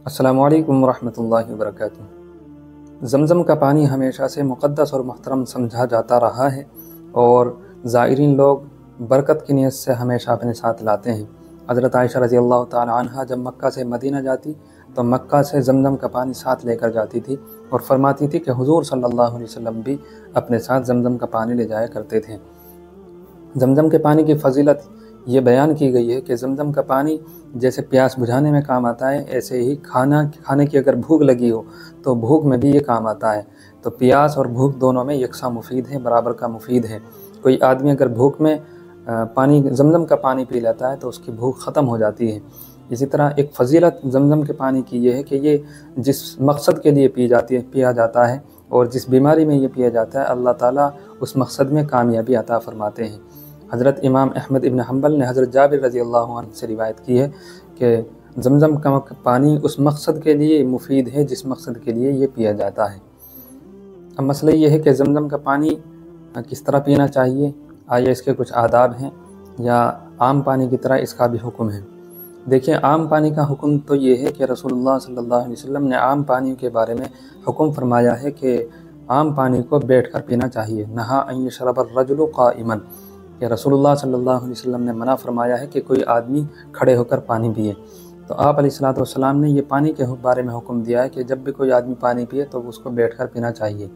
السلام علیکم ورحمۃ اللہ وبرکاتہ۔ زمزم کا پانی ہمیشہ سے مقدس اور محترم سمجھا جاتا رہا ہے اور زائرین لوگ برکت کی نیت سے ہمیشہ اپنے ساتھ لاتے ہیں۔ حضرت عائشہ رضی اللہ تعالی عنہ جب مکہ سے مدینہ جاتی تو مکہ سے زمزم کا پانی ساتھ لے کر جاتی تھی اور فرماتی تھی کہ حضور صلی اللہ علیہ وسلم بھی اپنے ساتھ زمزم کا پانی لے جایا کرتے تھے۔ زمزم کے پانی کی فضیلت یہ بیان کی گئی ہے کہ زمزم کا پانی جیسے پیاس بجھانے میں کام آتا ہے، ایسے ہی کھانے کی اگر بھوک لگی ہو تو بھوک میں بھی یہ کام آتا ہے۔ تو پیاس اور بھوک دونوں میں یکساں مفید ہے، برابر کا مفید ہے۔ کوئی آدمی اگر بھوک میں زمزم کا پانی پی لیتا ہے تو اس کی بھوک ختم ہو جاتی ہے۔ اسی طرح ایک فضیلت زمزم کے پانی کی یہ ہے کہ یہ جس مقصد کے لیے پیا جاتا ہے اور جس بیماری میں یہ پیا جاتا ہے، اللہ تعالیٰ اس مقصد میں کامیابی عطا فرماتے ہیں۔ حضرت امام احمد ابن حنبل نے حضرت جابر رضی اللہ عنہ سے روایت کی ہے کہ زمزم کا پانی اس مقصد کے لیے مفید ہے جس مقصد کے لیے یہ پیا جاتا ہے۔ اب مسئلہ یہ ہے کہ زمزم کا پانی کس طرح پینا چاہیے، آیا اس کے کچھ آداب ہیں یا عام پانی کی طرح اس کا بھی حکم ہے؟ دیکھیں، عام پانی کا حکم تو یہ ہے کہ رسول اللہ صلی اللہ علیہ وسلم نے عام پانی کے بارے میں حکم فرمایا ہے کہ عام پانی کو بیٹھ کر پینا چاہیے۔ نہا ان یشرب الرجل قائما، کہ رسول اللہ صلی اللہ علیہ وسلم نے منع فرمایا ہے کہ کوئی آدمی کھڑے ہو کر پانی پیے۔ تو آپ علیہ الصلوۃ نے یہ پانی کے بارے میں حکم دیا ہے کہ جب بھی کوئی آدمی پانی پیے تو اس کو بیٹھ کر پینا چاہیے۔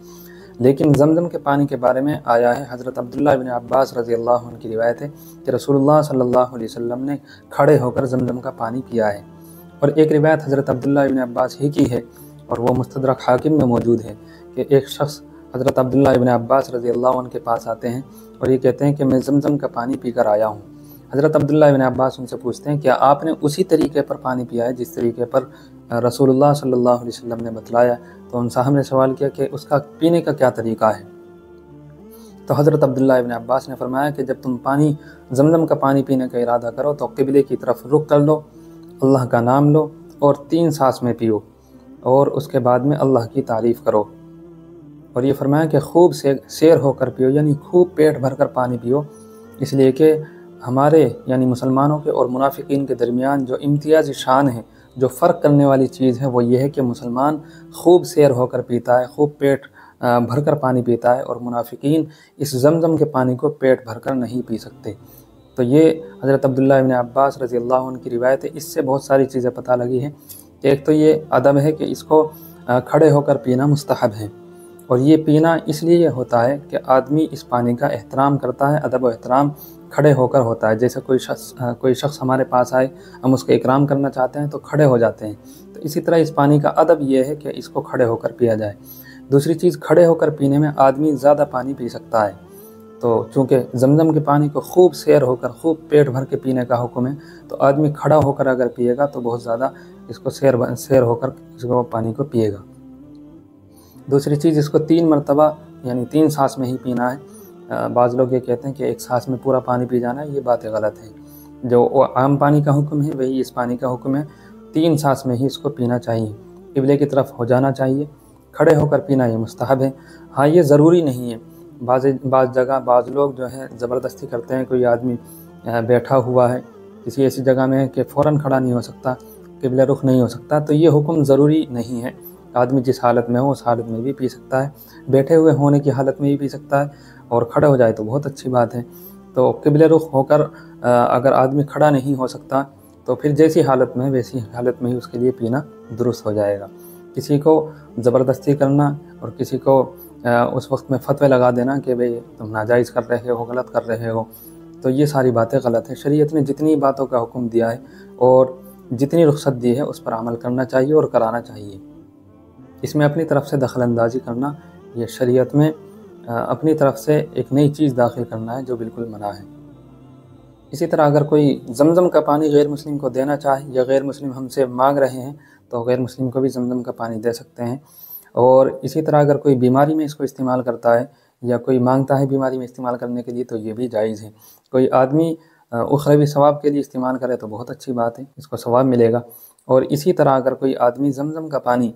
لیکن زمزم کے پانی کے بارے میں آیا ہے، حضرت عبداللہ بن عباس رضی اللہ عنہ کی روایت ہے کہ رسول اللہ صلی اللہ علیہ وسلم نے کھڑے ہو کر زمزم کا پانی پیا ہے۔ اور ایک روایت حضرت عبداللہ بن عباس ہی کی ہے اور وہ مستدرک حاکم میں موجود ہے کہ ایک شخص حضرت عبداللہ بن عباس رضی اللہ عنہ کے پاس آتے ہیں اور یہ کہتے ہیں کہ میں زمزم کا پانی پی کر آیا ہوں۔ حضرت عبداللہ بن عباس ان سے پوچھتے ہیں کیا آپ نے اسی طریقے پر پانی پیا ہے جس طریقے پر رسول اللہ صلی اللہ علیہ وسلم نے بتلایا؟ تو ان صاحب نے سوال کیا کہ اس کا پینے کا کیا طریقہ ہے؟ تو حضرت عبداللہ بن عباس نے فرمایا کہ جب تم زمزم کا پانی پینے کا ارادہ کرو تو قبلے کی طرف رخ کر لو، اللہ کا نام لو اور 3 سانس میں پیو اور اس کے بعد میں اللہ کی تعریف کرو۔ اور یہ فرمایا کہ خوب سیر ہو کر پیو، یعنی خوب پیٹ بھر کر پانی پیو، اس لیے کہ ہمارے یعنی مسلمانوں کے اور منافقین کے درمیان جو امتیازی شان ہے، جو فرق کرنے والی چیز ہے، وہ یہ ہے کہ مسلمان خوب سیر ہو کر پیتا ہے، خوب پیٹ بھر کر پانی پیتا ہے، اور منافقین اس زمزم کے پانی کو پیٹ بھر کر نہیں پی سکتے۔ تو یہ حضرت عبداللہ بن عباس رضی اللہ عنہ کی روایت ہے۔ اس سے بہت ساری چیزیں پتہ لگی ہیں کہ ایک تو یہ ادب ہے کہ اس کو کھڑے ہو کر پینا مستحب ہے، اور یہ پینا اس لیے ہوتا ہے کہ آدمی اس پانی کا احترام کرتا ہے، ادب و احترام کھڑے ہو کر ہوتا ہے۔ جیسے کوئی شخص ہمارے پاس آئے، ہم اس کا اکرام کرنا چاہتے ہیں تو کھڑے ہو جاتے ہیں، تو اسی طرح اس پانی کا ادب یہ ہے کہ اس کو کھڑے ہو کر پیا جائے۔ دوسری چیز، کھڑے ہو کر پینے میں آدمی زیادہ پانی پی سکتا ہے، تو چونکہ زمزم کے پانی کو خوب سیر ہو کر خوب پیٹ بھر کے پینے کا حکم ہے، تو آدمی کھڑا ہو کر اگر پیے گا تو بہت زیادہ اس کو سیر ہو کر اس کو پانی کو پیے گا۔ دوسری چیز، اس کو 3 مرتبہ یعنی 3 سانس میں ہی پینا ہے۔ بعض لوگ یہ کہتے ہیں کہ 1 سانس میں پورا پانی پی جانا ہے، یہ بات غلط ہے۔ جو عام پانی کا حکم ہے وہی اس پانی کا حکم ہے، 3 سانس میں ہی اس کو پینا چاہیے، قبلے کی طرف ہو جانا چاہیے، کھڑے ہو کر پینا یہ مستحب ہے۔ ہاں، یہ ضروری نہیں ہے، بعض جگہ بعض لوگ جو ہے زبردستی کرتے ہیں، کوئی آدمی بیٹھا ہوا ہے کسی ایسی جگہ میں کہ فوراً کھڑا نہیں ہو سکتا، قبلہ رخ نہیں ہو سکتا، تو یہ حکم ضروری نہیں ہے۔ آدمی جس حالت میں ہو اس حالت میں بھی پی سکتا ہے، بیٹھے ہوئے ہونے کی حالت میں بھی پی سکتا ہے، اور کھڑے ہو جائے تو بہت اچھی بات ہے۔ تو قبلہ رخ ہو کر اگر آدمی کھڑا نہیں ہو سکتا تو پھر جیسی حالت میں ویسی حالت میں ہی اس کے لیے پینا درست ہو جائے گا۔ کسی کو زبردستی کرنا اور کسی کو اس وقت میں فتوے لگا دینا کہ بھئی تم ناجائز کر رہے ہو، غلط کر رہے ہو، تو یہ ساری باتیں غلط ہیں۔ شریعت نے جتنی باتوں کا حکم دیا ہے اور جتنی رخصت دی ہے اس پر عمل کرنا چاہیے اور کرانا چاہیے۔ اس میں اپنی طرف سے دخل اندازی کرنا، یہ شریعت میں اپنی طرف سے ایک نئی چیز داخل کرنا ہے جو بالکل منع ہے۔ اسی طرح اگر کوئی زمزم کا پانی غیر مسلم کو دینا چاہے یا غیر مسلم ہم سے مانگ رہے ہیں تو غیر مسلم کو بھی زمزم کا پانی دے سکتے ہیں۔ اور اسی طرح اگر کوئی بیماری میں اس کو استعمال کرتا ہے یا کوئی مانگتا ہے بیماری میں استعمال کرنے کے لیے تو یہ بھی جائز ہے۔ کوئی آدمی اخروی ثواب کے لیے استعمال کرے تو بہت اچھی بات ہے، اس کو ثواب ملے گا۔ اور اسی طرح اگر کوئی آدمی زمزم کا پانی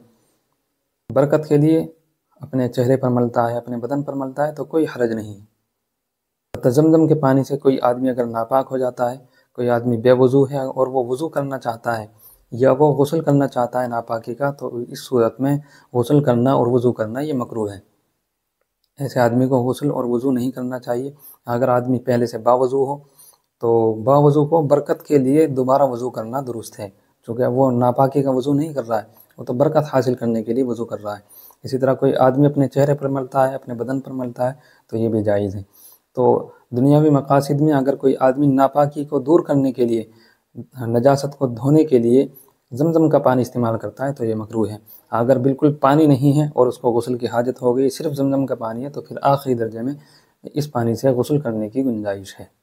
برکت کے لیے اپنے چہرے پر ملتا ہے، اپنے بدن پر ملتا ہے تو کوئی حرج نہیں ہے۔ زمزم کے پانی سے کوئی آدمی اگر ناپاک ہو جاتا ہے، کوئی آدمی بے وضو ہے اور وہ وضو کرنا چاہتا ہے یا وہ غسل کرنا چاہتا ہے ناپاکی کا، تو اس صورت میں غسل کرنا اور وضو کرنا یہ مکروہ ہے۔ ایسے آدمی کو غسل اور وضو نہیں کرنا چاہیے۔ اگر آدمی پہلے سے باوضو ہو تو باوضو کو برکت کے لیے دوبارہ وضو کرنا درست ہے، چونکہ وہ ناپاکی کا وضو نہیں کر رہا ہے، وہ تو برکت حاصل کرنے کے لیے وضو کر رہا ہے۔ اسی طرح کوئی آدمی اپنے چہرے پر ملتا ہے، اپنے بدن پر ملتا ہے، تو یہ بھی جائز ہے۔ تو دنیاوی مقاصد میں اگر کوئی آدمی ناپاکی کو دور کرنے کے لیے، نجاست کو دھونے کے لیے زمزم کا پانی استعمال کرتا ہے تو یہ مکروہ ہے۔ اگر بالکل پانی نہیں ہے اور اس کو غسل کی حاجت ہو گئی، صرف زمزم کا پانی ہے، تو پھر آخری درجے میں اس پانی سے غسل کرنے کی گنجائش ہے۔